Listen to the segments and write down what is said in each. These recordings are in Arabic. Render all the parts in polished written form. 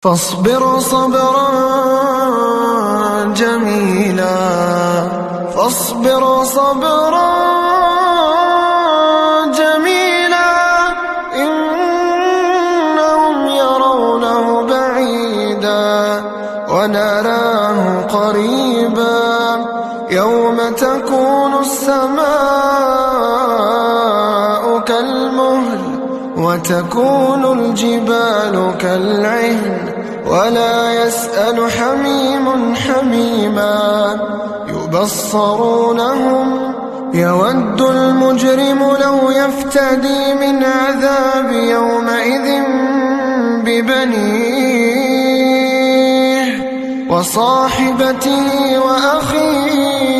فاصبر صبرا جميلا، فاصبر صبرا جميلا، إنهم يرونه بعيدا ونراه قريبا، يوم تكون السماء كالمهل وتكون الجبال كالعهن، ولا يسأل حميم حميما، يبصرونهم يود المجرم لو يفتدي من عذاب يومئذ ببنيه وصاحبته وأخيه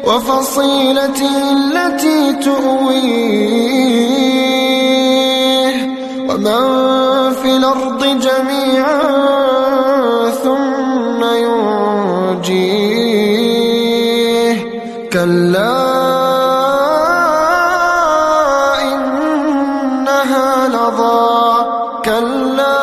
وفصيلته التي تؤويه ومن في الأرض جميعا ثم ينجيه، كلا إنها لظى، كلا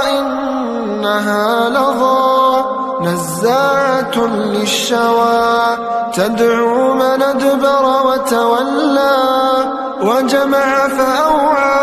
إنها لظى، نزاعة للشوى، تدعو من أدبر وتولى وجمع فأوعى.